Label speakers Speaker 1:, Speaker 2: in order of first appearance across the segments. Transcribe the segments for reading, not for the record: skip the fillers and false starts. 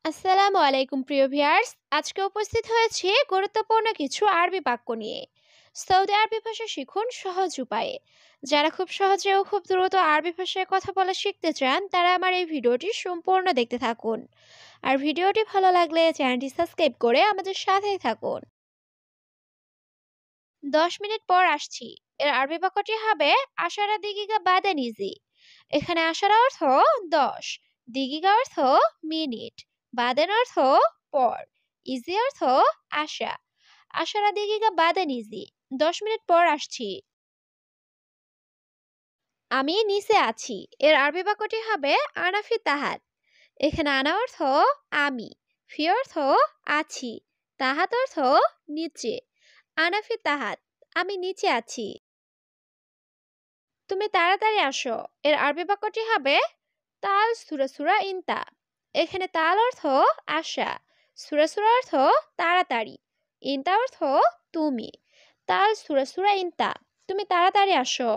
Speaker 1: আসসালামু আলাইকুম প্রিয় ভিউয়ার্স। আজকে উপস্থিত হয়েছি গুরুত্বপূর্ণ কিছু আরবি বাক্য নিয়ে। সৌদি আরবি ভাষা শিখুন সহজ উপায়ে। যারা খুব সহজে ও খুব দ্রুত আরবি ভাষায় কথা বলা শিখতে চান তারা আমার এই ভিডিওটি সম্পূর্ণ দেখতে থাকুন। আর ভিডিওটি ভালো লাগলে চ্যানেলটি সাবস্ক্রাইব করে আমাদের সাথেই থাকুন। 10 মিনিট পর আসছি। এর আরবি বাক্যটি হবে আশারা দিগিগা বাদে নিজি। এখানে আশারা অর্থ 10, দিগিগা অর্থ মিনিট, বাদেন অর্থ পর, ইজি অর্থ আশা। আশারা দিগিগা বাদে নিজি, 10 মিনিট পর আসছি। আমি নিচে আছি। এর আরবি বাক্যটি হবে আনাফি তাহাত। এখানে আনা অর্থ আমি, ফি অর্থ আছি, তাহাত অর্থ নিচে। আনাফি তাহাত, আমি নিচে আছি। তুমি তাড়াতাড়ি আসো। এর আরবি বাক্যটি হবে তাল সুরা সুরা ইনতা। এখানে তাল অর্থ আসা, সুরা সুরা অর্থ তাড়াতাড়ি, ইনতা অর্থ তুমি। তাল সুরা সুরা ইনতা, তুমি তাড়াতাড়ি আসো।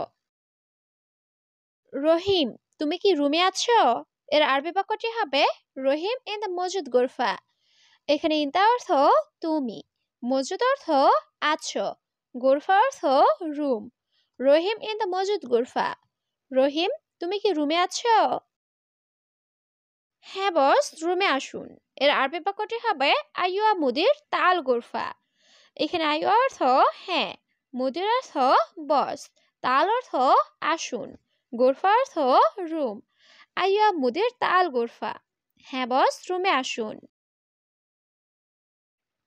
Speaker 1: রহিম, তুমি কি রুমে আছো? এর আরবি বাক্যটি হবে রহিম ইন দ্য মজুদ গোরফা। এখানে ইনতা অর্থ তুমি, মজুদ অর্থ আছো, গোরফা অর্থ রুম। রহিম ইন দ্য মজুদ গোরফা। রহিম, তুমি কি রুমে আছো? হ্যাঁ বস, রুমে আসুন। এর আরবি বাক্যটি হবে আইয়ুয়া মুদির তাল গোরফা। এখানে আইয়ুয়া অর্থ হ্যাঁ, মুদির অর্থ বস, তাল অর্থ আসুন, গোরফা অর্থ রুম। আইয়ুয়া মুদির তাল গোরফা। হ্যাঁ বস, রুমে আসুন।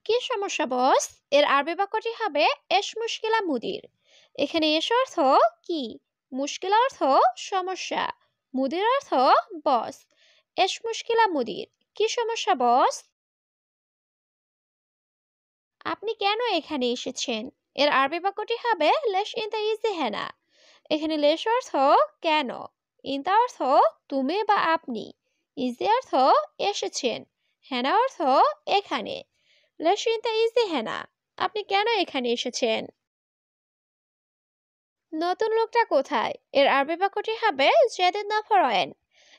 Speaker 1: কি সমস্যা বস? এর আরবি বাক্যটি হবে এস মুশকিলা মুদির। এখানে এস অর্থ কি, মুশকিলা অর্থ সমস্যা, মুদির অর্থ বস। এস মুশকিলা মুদির, কি সমস্যা বস? আপনি কেন এখানে এসেছেন? এর আরবি বাক্যটি হবে লেশ ইনতা ইজি হেনা। এখানে লেশ অর্থ কেন, ইনতা অর্থ তুমি বা আপনি, ইজি অর্থ এসেছেন, হেনা অর্থ এখানে। লেশ ইনতা ইজি হেনা, আপনি কেন এখানে এসেছেন? নতুন লোকটা কোথায়? এর আরবি বাক্যটি হবে জেদিদ নফরয়েন।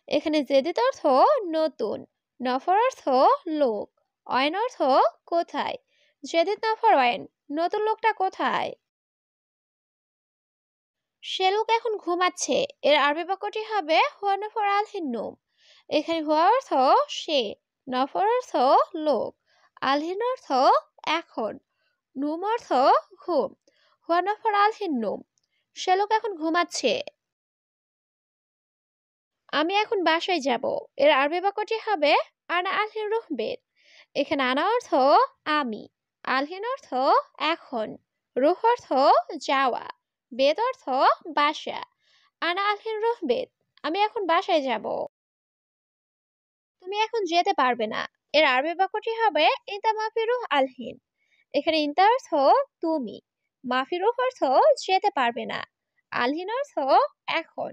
Speaker 1: এখানে জেদিদ অর্থ নতুন, নফর অর্থ লোক, অয়ন অর্থ কোথায়। জেদিদ নফরয়েন, নতুন লোকটা কোথায়? সে লোক এখন ঘুমাচ্ছে। এর আরবি বাক্যটি হবে হুয়া নফর আল হিন্নুম। এখানে হুয়া অর্থ সে, নফর অর্থ লোক, আলহিন অর্থ এখন, নুম অর্থ ঘুম। হুয়া নফর আল হিন্নুম, সে লোক এখন ঘুমাচ্ছে। আমি এখন বাসায় যাব। এর আরবি বাক্যটি হবে আনা আলহিন রুহবের। এখানে আনা অর্থ আমি, আলহিন অর্থ এখন, রুহ অর্থ যাওয়া, বেদ অর্থ বাসা। আনা আলহিন রুহবেদ, আমি এখন বাসায় যাব। তুমি এখন যেতে পারবে না। এর আরবি বাক্যটি হবে ইনতা মাফি রুহ আলহিন। এখানে ইনতা অর্থ তুমি, মাফি রুহ অর্থ যেতে পারবে না, আলহিন অর্থ এখন।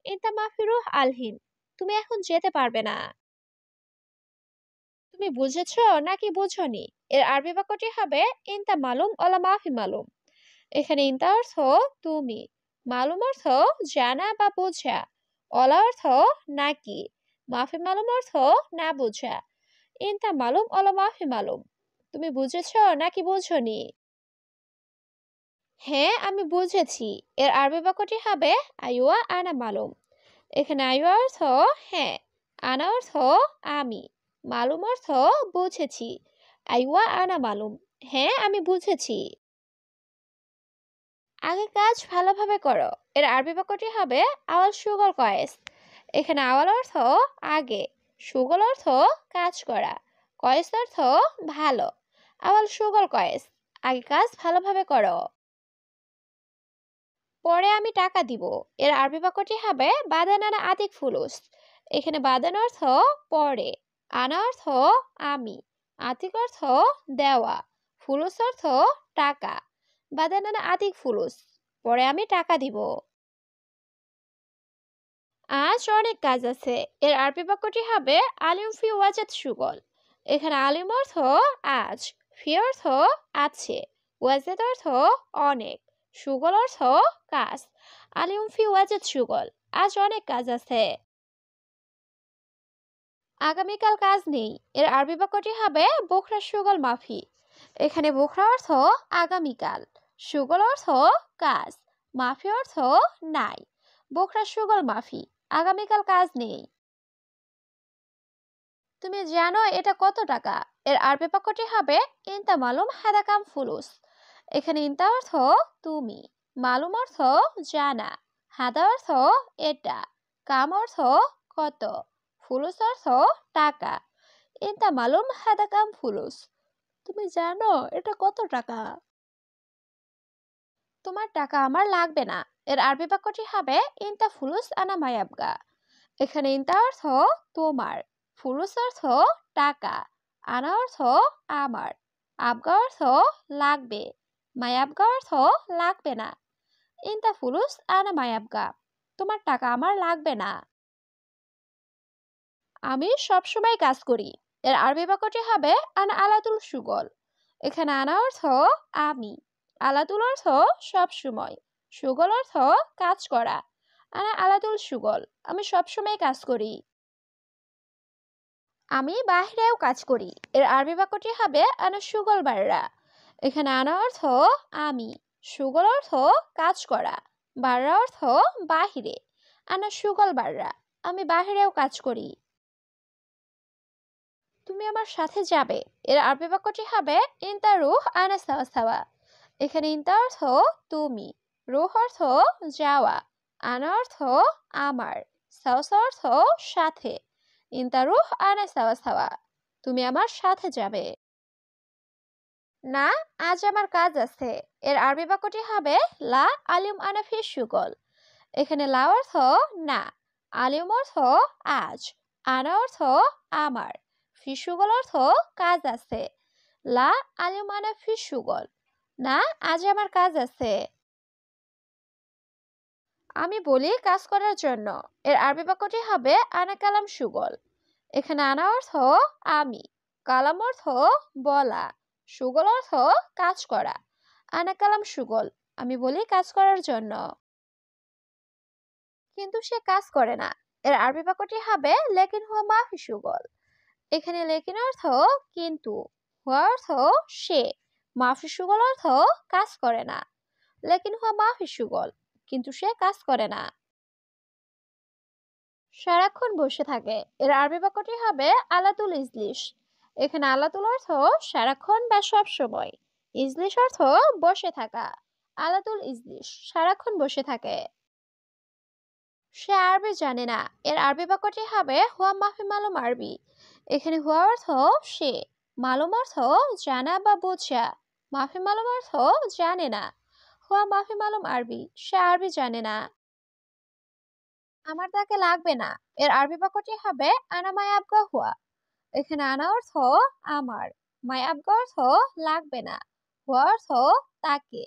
Speaker 1: ইনতা মাফি রুহ আলহিন, তুমি এখন যেতে পারবে না। তুমি বুঝেছো নাকি বুঝোনি? এর আরবি বাক্যটি হবে ইনতা মালুম ওলা মাফি মালুম। এখানে ইনতা অর্থ তুমি, মালুম অর্থ জানা বা বোঝা, অলা অর্থ নাকি, মাফি মালুম অর্থ না বোঝা। ইনতা মালুম ওলা মাফি মালুম, তুমি বুঝেছো নাকি বুঝোনি? হ্যাঁ, আমি বুঝেছি। এর আরবি বাক্যটি হবে আইওয়া আনা মালুম। এখানে আইওয়া অর্থ হ্যাঁ, আনা অর্থ আমি, মালুম অর্থ বুঝেছি। আইওয়া আনা মালুম, হ্যাঁ আমি বুঝেছি। আগে কাজ ভালোভাবে করো। এর আরবি বাক্যটি হবে আওয়াল সুগল কয়েস। এখানে আওয়াল অর্থ আগে, সুগল অর্থ কাজ করা, কয়েস অর্থ ভালো। আওয়াল সুগল কয়েস, আগে কাজ ভালোভাবে করো। পরে আমি টাকা দিব। এর আরবি বাক্যটি হবে বাদান আনা আতিক ফুলুস। এখানে বাদান অর্থ পরে, আনা অর্থ আমি, আতিক অর্থ দেওয়া, ফুলুস অর্থ টাকা। বাদান আনা আতিক ফুলুস, পরে আমি টাকা দিব। আজ অনেক কাজ আছে। এর আরবি বাক্যটি হবে আলিম ফি ওয়াজাদ সুগল। এখানে আলিম অর্থ আজ, ফি অর্থ আছে, ওয়াজাদ অর্থ অনেক, সুগল অর্থ কাজ। আলিম ফি ওয়াজাদ সুগল, আজ অনেক কাজ আছে। আগামীকাল কাজ নেই এর আরবি বাক্যটি হবে বুকরা সুগল মাফি। এখানে বুকরা অর্থ আগামীকাল, সুগল অর্থ কাজ, মাফি অর্থ নাই। বুকরা সুগল মাফি, আগামীকাল কাজ নেই। তুমি জানো এটা কত টাকা এর আরবি বাক্যটি হবে ইনতা মালুম হাদা কাম ফুলুস। এখানে ইনতা অর্থ তুমি, মালুম অর্থ জানা, হাদা অর্থ এটা, কাম অর্থ কত, ফুলুস অর্থ টাকা। ইনতা মালুম হাদা কাম ফুলুস, তুমি জানো এটা কত টাকা। তোমার টাকা আমার লাগবে না এর আরবি বাক্যটি হবে ইনতা ফুলুস আনা মায়াবগা। এখানে ইনতা অর্থ তোমার, ফুলুস অর্থ টাকা, আনা অর্থ আমার, আবগা অর্থ লাগবে, মায়াবগা অর্থ লাগবে না। ইনতা ফুলুস আনা মায়াবগা, তোমার টাকা আমার লাগবে না। আমি সব সময় কাজ করি এর আরবি বাক্যটি হবে আনা আলাতুল সুগল। এখানে আনা অর্থ আমি, আলাতুল অর্থ সব সময়, সুগল অর্থ কাজ করা। আনা আলাতুল সুগল, আমি সব সময় কাজ করি। আমি বাহিরেও কাজ করি এর আরবি বাক্যটি হবে আনা সুগল বাররা। এখানে আনা অর্থ আমি, সুগল অর্থ কাজ করা, বাররা অর্থ বাহিরে। আনা সুগল বাররা, আমি বাহিরেও কাজ করি। তুমি আমার সাথে যাবে এর আরবি বাক্যটি হবে ইনতা রুহ আনা সাওয়া সাওয়া। এখানে ইনতা অর্থ তুমি, রুহ অর্থ যাওয়া, আনা অর্থ আমার, সাওয়া সাওয়া অর্থ সাথে। ইনতা রুহ আনা সাওয়া সাওয়া, তুমি আমার সাথে যাবে। না, আজ আমার কাজ আছে এর আরবি বাক্যটি হবে লা আলিম আনা ফি সুগল। এখানে লা অর্থ না, আলিম অর্থ আজ, আনা অর্থ আমার, ফি সুগল অর্থ কাজ আছে। লা আলিম আনা ফি সুগল, না আজ আমার কাজ আছে। আমি বলি কাজ করার জন্য এর আরবি বাক্যটি হবে আনা কালাম সুগল। এখানে আনা অর্থ আমি, কালাম অর্থ বলা, সুগল অর্থ কাজ করা। আনা কালাম সুগল, আমি বলি কাজ করার জন্য। কিন্তু সে কাজ করে না এর আরবি বাক্যটি হবে লেকিন হুয়া মাফি সুগল। এখানে লেকিন অর্থ কিন্তু, হুয়া অর্থ সে, মাফি সুগল অর্থ কাজ করে না। লেকিন হুয়া মাফি সুগল, কিন্তু সে কাজ করে না। সারাক্ষণ বসে থাকে এর আরবি বাক্যটি হবে আলাতুল ইজলিস। এখানে আলাতুল অর্থ সারাক্ষণ বা সব সময়, ইজলিস অর্থ বসে থাকা। আলাতুল ইজলিস, সারাক্ষণ বসে থাকে। সে আরবি জানে না এর আরবি বাক্যটি হবে হুয়া মাফি মালুম আরবি। এখানে হুয়া অর্থ সে, মালুম অর্থ জানা বা বোঝা, মাফি মালুম অর্থ জানে না। হুয়া মাফি মালুম আরবি, সে আরবি জানে না। আমার তাকে লাগবে না এর আরবি বাক্যটি হবে আনা মাই আবগা হুয়া। এখানে আনা অর্থ আমার, মাই আবগা অর্থ লাগবে না, হুয়া অর্থ তাকে।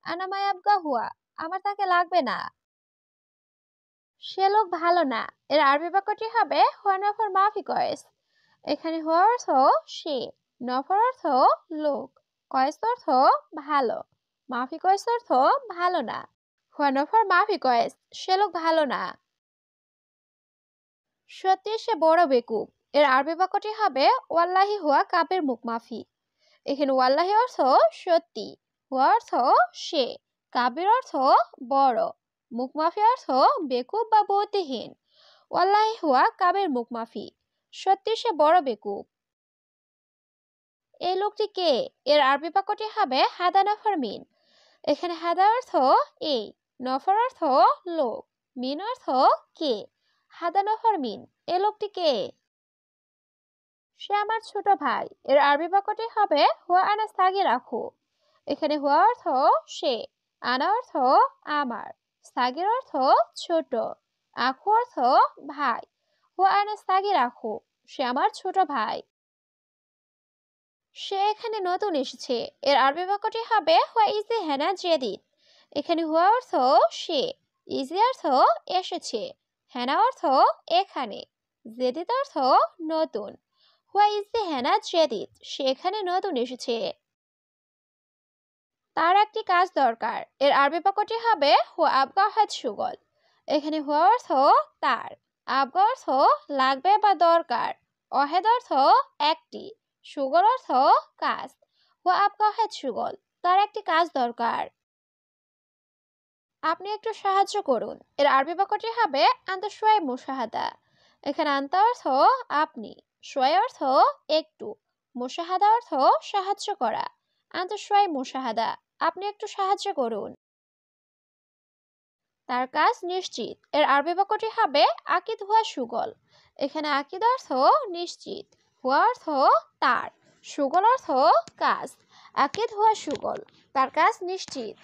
Speaker 1: আনা মাই আবগা হুয়া, আমার তাকে লাগবে না। সে লোক ভালো না এর আরবি বাক্যটি হবে হুয়া নফর মাফি কয়েস। এখানে হুয়া অর্থ সে, নফর অর্থ লোক, কয়েস অর্থ ভালো, মাফি কয়েস অর্থ ভালো না। হুয়া নফর মাফি কয়েস, সে লোক ভালো না। সত্যি সে বড় বেকুব এর আরবি বাক্যটি হবে ওয়াল্লাহি হুয়া কাবের মুখ মাফি। এখানে ওয়াল্লাহি অর্থ সত্যি, হুয়া অর্থ সে, কাবির অর্থ বড়, মুখ মাফি অর্থ বেকুব বা বুদ্ধিহীন। ওয়াল্লাহি হুয়া কাবের মুখ মাফি, সত্যি সে বড় বেকুব। এই লোকটি কে এর আরবি বাক্যটি হবে হাদা নফর মিন। এখানে হাদা অর্থ এই, নফর অর্থ লোক, মিন অর্থ কে। হাদা নফর মিন, এই লোকটি কে। সে আমার ছোট ভাই এর আরবি বাক্যটি হবে হুয়া আনা সাগি রাখো। এখানে হুয়া অর্থ সে, আনা অর্থ আমার, সাগির অর্থ ছোট, আখু অর্থ ভাই। হুয়া আনা সাগি রাখো, সে আমার ছোট ভাই। সে এখানে নতুন এসেছে এর আরবি বাক্যটি হবে হুয়া ইজি হেনা জেদিদ। এখানে হুয়া অর্থ সে, ইজি অর্থ এসেছে, হেনা অর্থ এখানে, জেদিদ অর্থ নতুন। হুয়া ইজি হেনা জেদিদ, সে এখানে নতুন এসেছে। তার একটি কাজ দরকার এর আরবি বাক্যটি হবে হুয়া আবগা হাত সুগল। এখানে হুয়া অর্থ তার, আবগা অর্থ লাগবে বা দরকার, অহেদ অর্থ একটি, সুগল অর্থ কাজ। হুয়া আপকা অহেদ সুগল, তার একটি কাজ দরকার। আপনি একটু সাহায্য করুন, এর আরবি বাক্যটি হবে আনতা শুয়াই মুশাহাদা। এখানে আনতা অর্থ আপনি, শুয়াই অর্থ একটু, মুশাহাদা অর্থ সাহায্য করা। আনতা শুয়াই মুশাহাদা, আপনি একটু সাহায্য করুন। তার কাজ নিশ্চিত, এর আরবি বাক্যটি হবে আকিদ হুয়া সুগল। এখানে আকিদ অর্থ নিশ্চিত, হুয়া অর্থ তার, সুগল অর্থ কাজ। আকিদ হুয়া সুগল, তার কাজ নিশ্চিত।